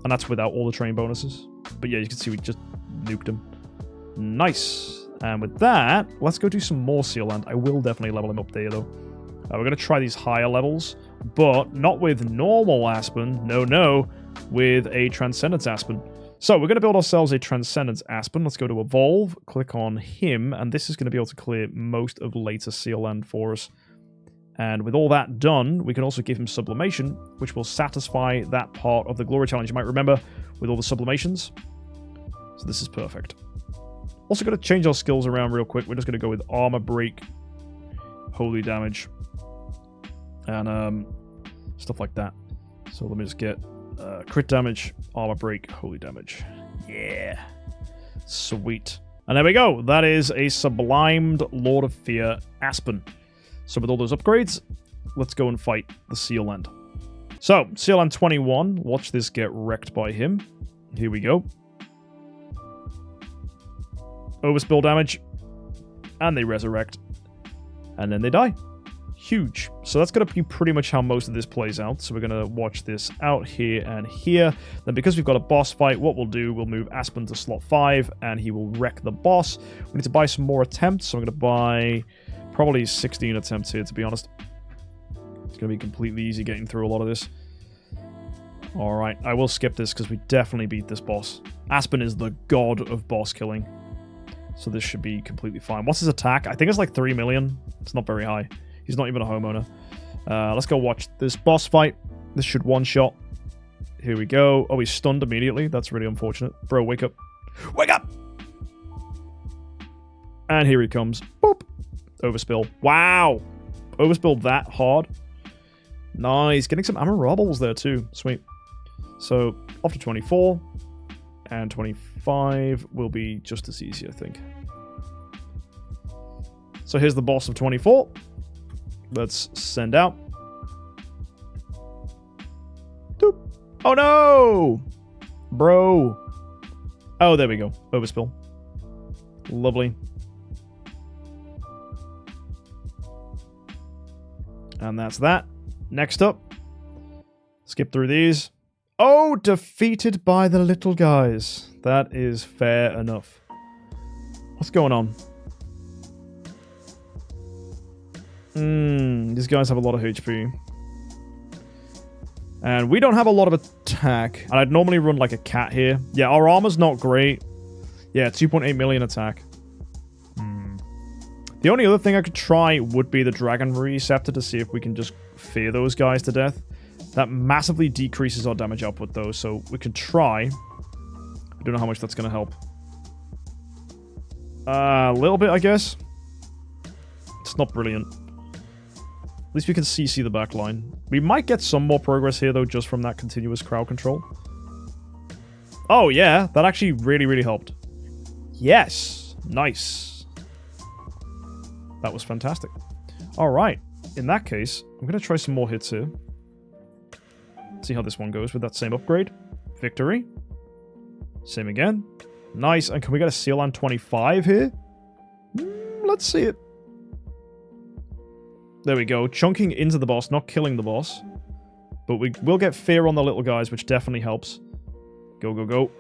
[SPEAKER 1] And that's without all the train bonuses. But yeah, you can see we just nuked him. Nice. And with that, let's go do some more Seal Land. I will definitely level him up there, though. We're going to try these higher levels, but not with normal Aspen. No, with a Transcendence Aspen. So we're going to build ourselves a Transcendence Aspen. Let's go to Evolve, click on him, and this is going to be able to clear most of later Seal Land for us. And with all that done, we can also give him Sublimation, which will satisfy that part of the Glory Challenge. You might remember with all the Sublimations. So this is perfect. Also going to change our skills around real quick. We're just going to go with Armor Break, Holy Damage, and stuff like that. So let me just get crit damage, Armor Break, Holy Damage. Yeah. Sweet. And there we go. That is a Sublimed Lord of Fear Aspen. So with all those upgrades, let's go and fight the Seal Land. So, Seal Land 21. Watch this get wrecked by him. Here we go. Overspill damage. And they resurrect. And then they die. Huge. So that's going to be pretty much how most of this plays out. So we're going to watch this out here and here. Then because we've got a boss fight, what we'll do, we'll move Aspen to slot 5, and he will wreck the boss. We need to buy some more attempts, so I'm going to buy probably 16 attempts here, to be honest. It's going to be completely easy getting through a lot of this. Alright, I will skip this because we definitely beat this boss. Aspen is the god of boss killing. So this should be completely fine. What's his attack? I think it's like 3 million. It's not very high. He's not even a homeowner. Let's go watch this boss fight. This should one-shot. Here we go. Oh, he's stunned immediately. That's really unfortunate. Bro, wake up. Wake up! And here he comes. Boop. Overspill. Wow. Overspill that hard. Nice. Getting some Amarables there too. Sweet. So, off to 24. And 25 will be just as easy, I think. So here's the boss of 24. Let's send out. Doop. Oh no! Bro. Oh, there we go. Overspill. Lovely. And that's that. Next up. Skip through these. Oh, defeated by the little guys. That is fair enough. What's going on? These guys have a lot of HP. And we don't have a lot of attack. And I'd normally run like a cat here. Yeah, our armor's not great. Yeah, 2.8 million attack. The only other thing I could try would be the Dragon Receptor to see if we can just fear those guys to death. That massively decreases our damage output though, so we can try. I don't know how much that's going to help. A little bit, I guess. It's not brilliant. At least we can CC the back line. We might get some more progress here though, just from that continuous crowd control. Oh yeah, that actually really, really helped. Yes! Nice. That was fantastic. Alright, in that case, I'm going to try some more hits here. See how this one goes with that same upgrade. Victory. Same again. Nice, and can we get a Seal Land 25 here? Let's see it. There we go. Chunking into the boss, not killing the boss. But we will get fear on the little guys, which definitely helps. Go, go, go.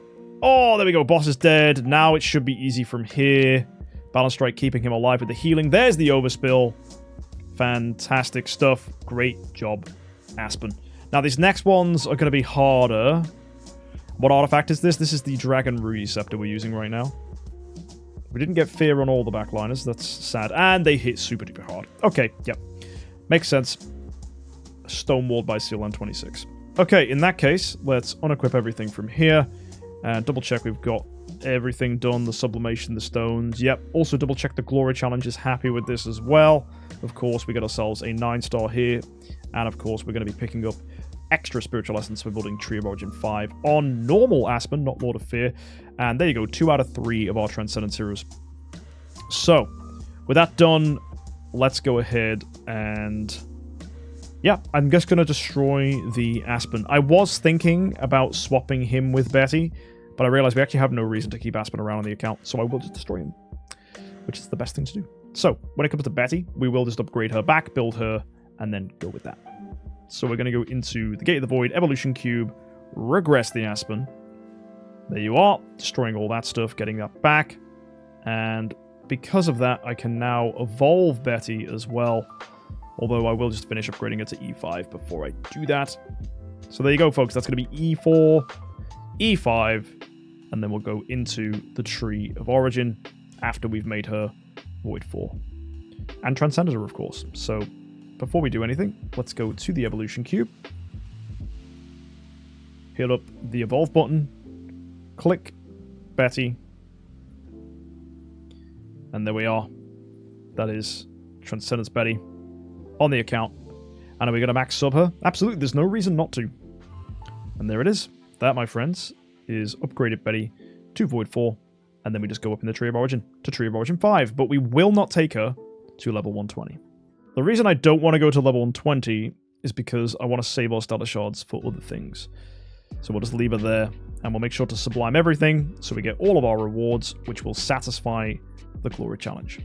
[SPEAKER 1] Oh, there we go. Boss is dead. Now it should be easy from here. Balance Strike keeping him alive with the healing. There's the overspill. Fantastic stuff. Great job, Aspen. Now, these next ones are going to be harder. What artifact is this? This is the Dragon Receptor we're using right now. We didn't get fear on all the backliners. That's sad. And they hit super duper hard. Okay, yep. Makes sense. Stonewalled by Seal Land 26. Okay, in that case, let's unequip everything from here. And double check we've got everything done. The sublimation, the stones. Yep. Also double check the Glory Challenge is happy with this as well. Of course, we got ourselves a 9-star here. And of course, we're going to be picking up extra spiritual essence for building Tree of Origin 5 on normal Aspen, not Lord of Fear. And there you go, 2 out of 3 of our Transcendence heroes. So, with that done, let's go ahead and... yeah, I'm just going to destroy the Aspen. I was thinking about swapping him with Betty, But I realized we actually have no reason to keep Aspen around on the account, so I will just destroy him, which is the best thing to do. So, when it comes to Betty, we will just upgrade her back, build her, and then go with that. So we're going to go into the Gate of the Void, Evolution Cube, regress the Aspen. There you are, destroying all that stuff, getting that back. And because of that, I can now evolve Betty as well. Although I will just finish upgrading it to E5 before I do that. So there you go, folks. That's going to be E4, E5, and then we'll go into the Tree of Origin after we've made her Void 4. And transcended her, of course. So before we do anything, let's go to the Evolution Cube. Hit up the Evolve button. Click Betty. And there we are. That is Transcendence Betty on the account. And are we going to max sub her? Absolutely, there's no reason not to. And there it is. That, my friends, is upgraded Betty to Void 4. And then we just go up in the Tree of Origin to Tree of Origin 5. But we will not take her to level 120. The reason I don't want to go to level 120 is because I want to save our Stellar Shards for other things. So we'll just leave her there. And we'll make sure to sublime everything so we get all of our rewards, which will satisfy the Glory Challenge.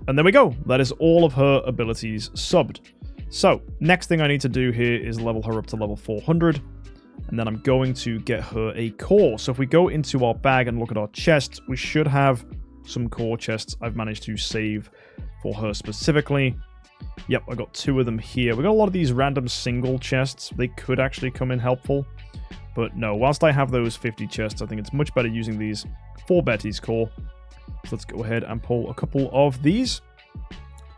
[SPEAKER 1] And there we go. That is all of her abilities subbed. So, next thing I need to do here is level her up to level 400. And then I'm going to get her a core. So if we go into our bag and look at our chests, we should have some core chests I've managed to save for her specifically. Yep, I got 2 of them here. We got a lot of these random single chests. They could actually come in helpful. But no, whilst I have those 50 chests, I think it's much better using these for Betty's core. So let's go ahead and pull a couple of these.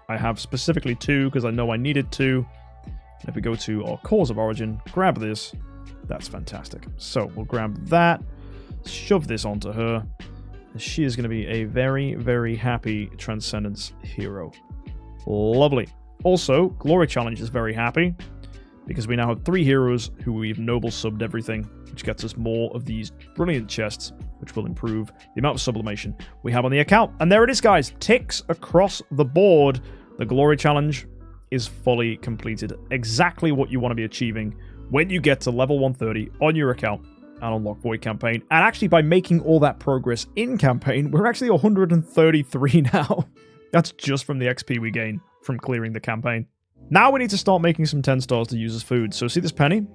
[SPEAKER 1] I have specifically 2 because I know I needed 2. And if we go to our cores of origin, grab this. That's fantastic. So we'll grab that, shove this onto her. And she is going to be a very, very happy Transcendence hero. Lovely. Also, Glory Challenge is very happy because we now have 3 heroes who we've noble subbed everything, which gets us more of these brilliant chests, which will improve the amount of sublimation we have on the account. And there it is, guys. Ticks across the board. The Glory Challenge is fully completed. Exactly what you want to be achieving when you get to level 130 on your account and unlock Void Campaign. And actually, by making all that progress in Campaign, we're actually 133 now. That's just from the XP we gain from clearing the campaign. Now we need to start making some 10 stars to use as food. So see this penny?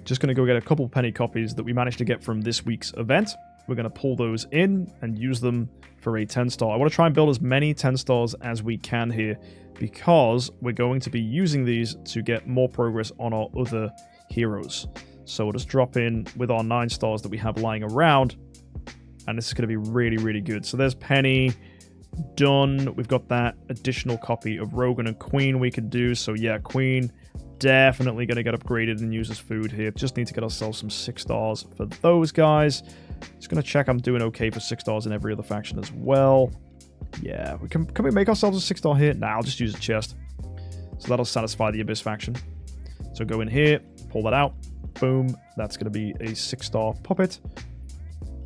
[SPEAKER 1] Just going to go get a couple penny copies that we managed to get from this week's event. We're going to pull those in and use them for a 10 star. I want to try and build as many 10 stars as we can here because we're going to be using these to get more progress on our other heroes. So we'll just drop in with our 9 stars that we have lying around. And this is going to be really, really good. So there's Penny. Done. We've got that additional copy of Rogan and Queen we could do. So yeah, Queen definitely going to get upgraded and use as food here. Just need to get ourselves some 6 stars for those guys. Just going to check I'm doing okay for 6 stars in every other faction as well. Yeah, can we make ourselves a 6-star here? Nah, I'll just use a chest. So that'll satisfy the Abyss faction. So go in here, pull that out. Boom. That's going to be a 6-star puppet.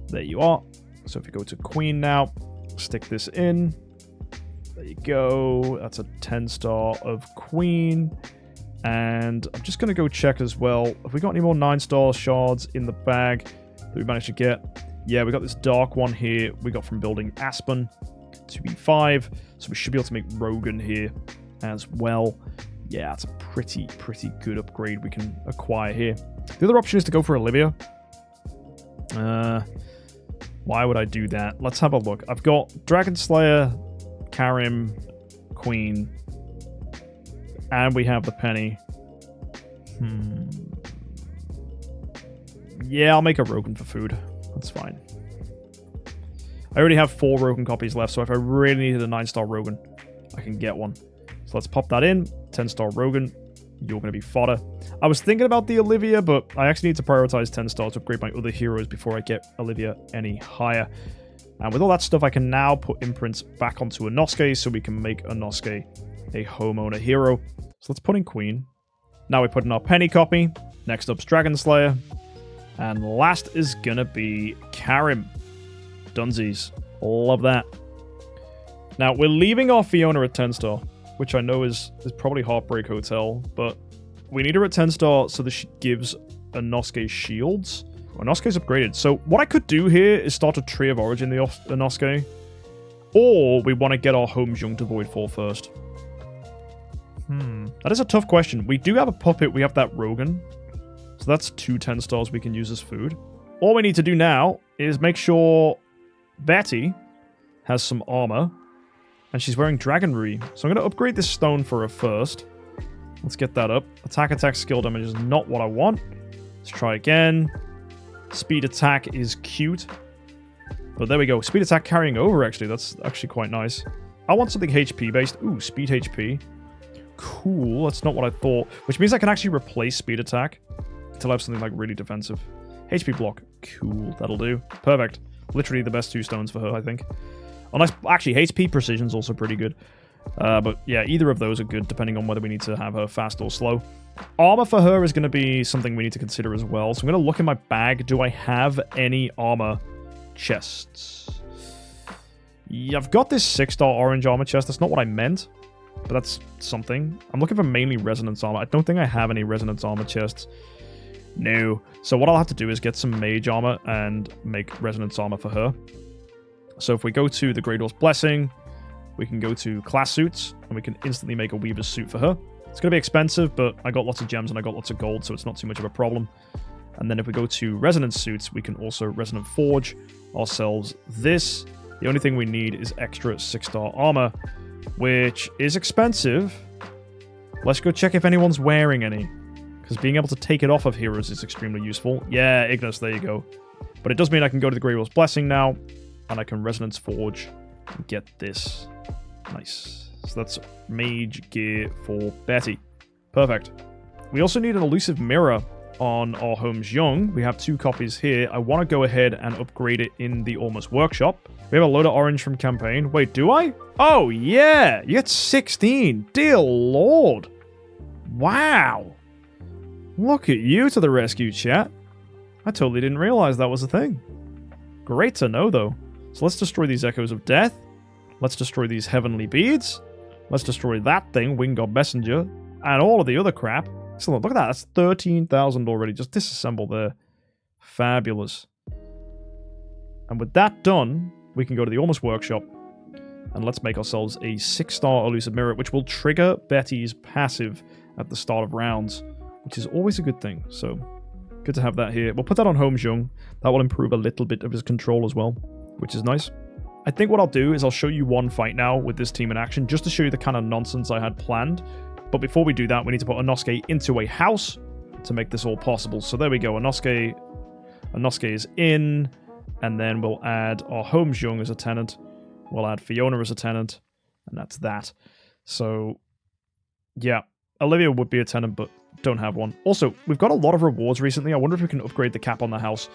[SPEAKER 1] There you are. So if you go to Queen now, stick this in. There you go. That's a 10-star of Queen. And I'm just going to go check as well. Have we got any more 9-star shards in the bag that we managed to get? Yeah, we got this dark one here. We got from building Aspen to E5. So we should be able to make Rogan here as well. Yeah, that's a pretty good upgrade we can acquire here. The other option is to go for Olivia. Why would I do that? Let's have a look. I've got Dragon Slayer, Karim, Queen, and we have the Penny. Yeah, I'll make a Rogan for food. That's fine. I already have 4 Rogan copies left, so if I really needed a 9-star Rogan, I can get one. So let's pop that in. 10-star Rogan. You're going to be fodder. I was thinking about the Olivia, but I actually need to prioritize 10 stars to upgrade my other heroes before I get Olivia any higher. And with all that stuff, I can now put imprints back onto Inosuke so we can make Inosuke a homeowner hero. So let's put in Queen. Now we put in our Penny copy. Next up's Dragon Slayer. And last is going to be Karim. Dunsies. Love that. Now, we're leaving our Fiona at 10-star, which I know is probably Heartbreak Hotel, but we need her at 10-star so that she gives Inosuke shields. Inosuke's upgraded. So what I could do here is start a tree of origin the Inosuke. Or we want to get our HomesJUMP to Void 4 first. That is a tough question. We do have a puppet. We have that Rogan. So that's 2 10 stars we can use as food. All we need to do now is make sure Betty has some armor. And she's wearing Dragon Rui. So I'm going to upgrade this stone for her first. Let's get that up. Attack skill damage is not what I want. Let's try again. Speed attack is cute. But there we go. Speed attack carrying over, actually. That's actually quite nice. I want something HP based. Ooh, speed HP. Cool. That's not what I thought. Which means I can actually replace speed attack until I have something like really defensive. HP block. Cool. That'll do. Perfect. Literally the best 2 stones for her, I think. Unless, actually, HP precision is also pretty good. But yeah, either of those are good, depending on whether we need to have her fast or slow. Armor for her is going to be something we need to consider as well. So I'm going to look in my bag. Do I have any armor chests? Yeah, I've got this 6-star orange armor chest. That's not what I meant, but that's something. I'm looking for mainly resonance armor. I don't think I have any resonance armor chests. No. So what I'll have to do is get some mage armor and make resonance armor for her. So if we go to the Grey Door's Blessing, we can go to class suits, and we can instantly make a weaver's suit for her. It's going to be expensive, but I got lots of gems and I got lots of gold, so it's not too much of a problem. And then if we go to resonance suits, we can also resonant forge ourselves this. The only thing we need is extra 6-star armor, which is expensive. Let's go check if anyone's wearing any, because being able to take it off of heroes is extremely useful. Yeah, Ignis, there you go. But it does mean I can go to the Grey Door's Blessing now, and I can resonance forge and get this. Nice. So that's mage gear for Betty. Perfect. We also need an elusive mirror on our HomesJUMP. We have 2 copies here. I want to go ahead and upgrade it in the Almost Workshop. We have a load of orange from campaign. Wait, do I? Oh, yeah. You get 16. Dear Lord. Wow. Look at you to the rescue, chat. I totally didn't realize that was a thing. Great to know, though. So let's destroy these Echoes of Death. Let's destroy these Heavenly Beads. Let's destroy that thing, Winged God Messenger, and all of the other crap. Excellent. Look at that. That's 13,000 already. Just disassemble there. Fabulous. And with that done, we can go to the Almost Workshop, and let's make ourselves a 6-star elusive mirror, which will trigger Betty's passive at the start of rounds, which is always a good thing. So, good to have that here. We'll put that on HomesJUMP. That will improve a little bit of his control as well, which is nice. I think what I'll do is I'll show you one fight now with this team in action, just to show you the kind of nonsense I had planned. But before we do that, we need to put Inosuke into a house to make this all possible. So there we go. Inosuke is in, and then we'll add our HomesJUMP as a tenant. We'll add Fiona as a tenant, and that's that. So, yeah, Olivia would be a tenant, but don't have one. Also, we've got a lot of rewards recently. I wonder if we can upgrade the cap on the house.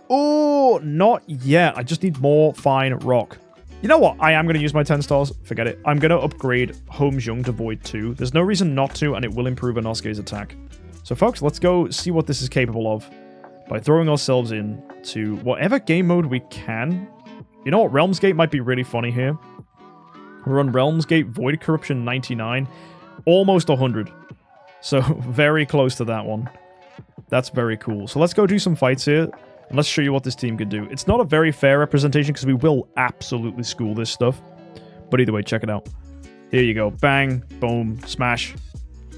[SPEAKER 1] Oh, not yet. I just need more fine rock. You know what? I am going to use my 10 stars. Forget it. I'm going to upgrade HomesJUMP to Void 2. There's no reason not to, and it will improve Inosuke's attack. So, folks, let's go see what this is capable of by throwing ourselves in to whatever game mode we can. You know what? Realms Gate might be really funny here. We'll run Realms Gate, Void Corruption 99, almost 100. So, very close to that one. That's very cool. So, let's go do some fights here. And let's show you what this team could do. It's not a very fair representation because we will absolutely school this stuff. But either way, check it out. Here you go. Bang, boom, smash.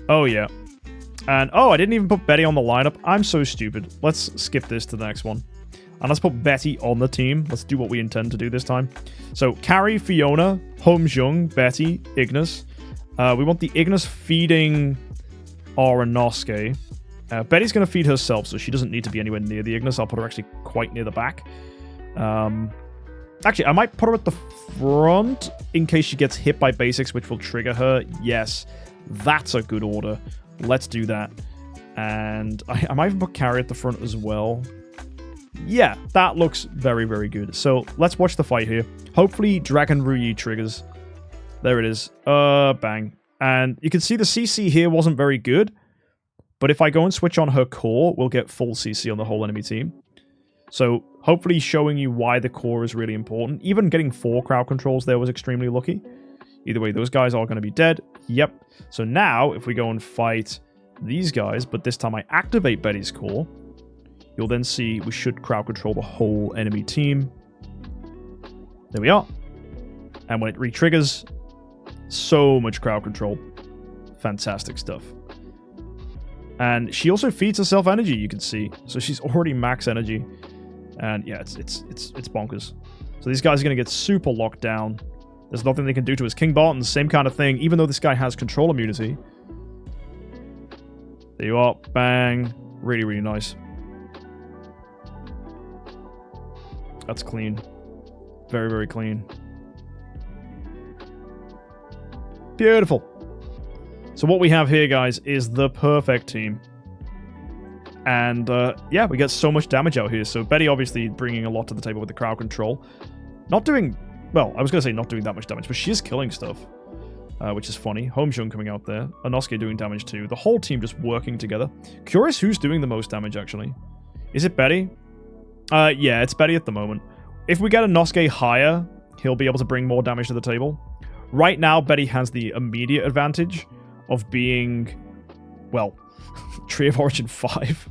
[SPEAKER 1] Oh, yeah. And, oh, I didn't even put Betty on the lineup. I'm so stupid. Let's skip this to the next one. And let's put Betty on the team. Let's do what we intend to do this time. So, carry Fiona, HomesJUMP, Betty, Ignis. We want the Ignis feeding our Inosuke. Betty's going to feed herself, so she doesn't need to be anywhere near the Ignis. I'll put her actually quite near the back. Actually, I might put her at the front in case she gets hit by basics, which will trigger her. Yes, that's a good order. Let's do that. And I might even put Carrie at the front as well. Yeah, that looks very, very good. So let's watch the fight here. Hopefully, Dragon Rui triggers. There it is. Bang. And you can see the CC here wasn't very good. But if I go and switch on her core, we'll get full CC on the whole enemy team. So, hopefully showing you why the core is really important. Even getting 4 crowd controls there was extremely lucky. Either way, those guys are going to be dead. Yep. So now, if we go and fight these guys, but this time I activate Betty's core, you'll then see we should crowd control the whole enemy team. There we are. And when it re-triggers, so much crowd control. Fantastic stuff. And she also feeds herself energy, you can see. So she's already max energy. And yeah, it's bonkers. So these guys are going to get super locked down. There's nothing they can do to his King Barton. Same kind of thing, even though this guy has control immunity. There you are. Bang. Really, really nice. That's clean. Very, very clean. Beautiful. So what we have here, guys, is the perfect team. And, yeah, we get so much damage out here. So Betty obviously bringing a lot to the table with the crowd control. Not doing... Well, I was going to say not doing that much damage, but she is killing stuff. Which is funny. HomeJUMP coming out there. Inosuke doing damage too. The whole team just working together. Curious who's doing the most damage, actually. Is it Betty? Yeah, it's Betty at the moment. If we get Inosuke higher, he'll be able to bring more damage to the table. Right now, Betty has the immediate advantage of being, well, Tree of Origin 5.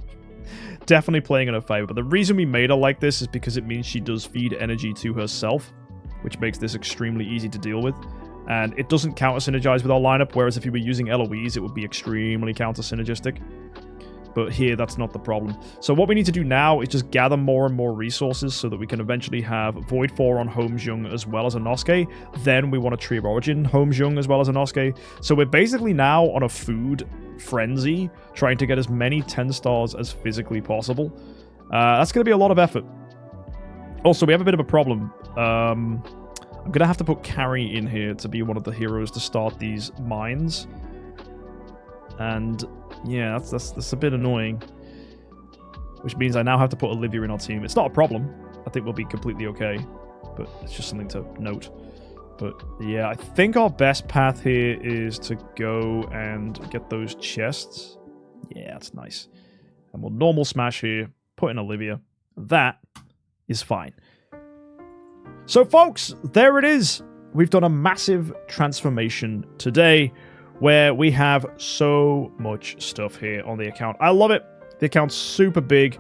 [SPEAKER 1] Definitely playing in her favor. But the reason we made her like this is because it means she does feed energy to herself, which makes this extremely easy to deal with. And it doesn't counter-synergize with our lineup, whereas if you were using Eloise, it would be extremely counter-synergistic. But here, that's not the problem. So what we need to do now is just gather more and more resources so that we can eventually have Void 4 on HomeJUMP as well as Inosuke. Then we want a Tree of Origin HomeJUMP as well as Inosuke. So we're basically now on a food frenzy, trying to get as many 10 stars as physically possible. That's going to be a lot of effort. Also, we have a bit of a problem. I'm going to have to put Carrie in here to be one of the heroes to start these mines. And yeah, that's a bit annoying. Which means I now have to put Olivia in our team. It's not a problem. I think we'll be completely okay. But it's just something to note. But yeah, I think our best path here is to go and get those chests. Yeah, that's nice. And we'll normal smash here. Put in Olivia. That is fine. So folks, there it is. We've done a massive transformation today where we have so much stuff here on the account. I love it. The account's super big,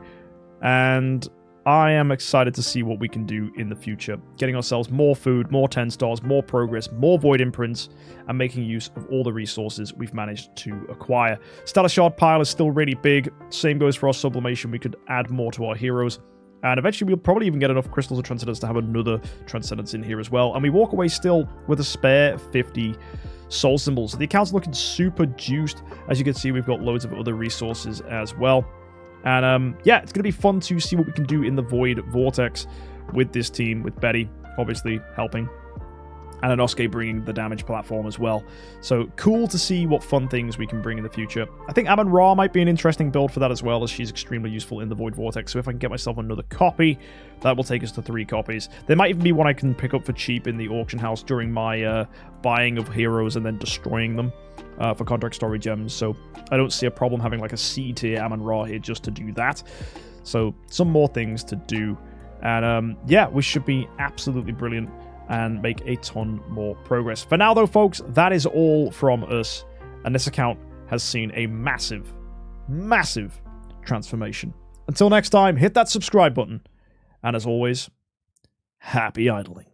[SPEAKER 1] and I am excited to see what we can do in the future. Getting ourselves more food, more 10 stars, more progress, more void imprints, and making use of all the resources we've managed to acquire. Stellar Shard pile is still really big. Same goes for our sublimation. We could add more to our heroes. And eventually we'll probably even get enough Crystals of Transcendence to have another Transcendence in here as well. And we walk away still with a spare 50 soul symbols. The account's looking super juiced. As you can see, we've got loads of other resources as well. And yeah, it's going to be fun to see what we can do in the Void Vortex with this team, with Betty obviously helping. And Inosuke bringing the damage platform as well. So cool to see what fun things we can bring in the future. I think Amon-Ra might be an interesting build for that as well, as she's extremely useful in the Void Vortex. So if I can get myself another copy, that will take us to 3 copies. There might even be one I can pick up for cheap in the auction house during my buying of heroes and then destroying them for contract story gems. So I don't see a problem having like a C tier Amon-Ra here just to do that. So some more things to do. And yeah, we should be absolutely brilliant and make a ton more progress. For now, though, folks, that is all from us. And this account has seen a massive, massive transformation. Until next time, hit that subscribe button. And as always, happy idling.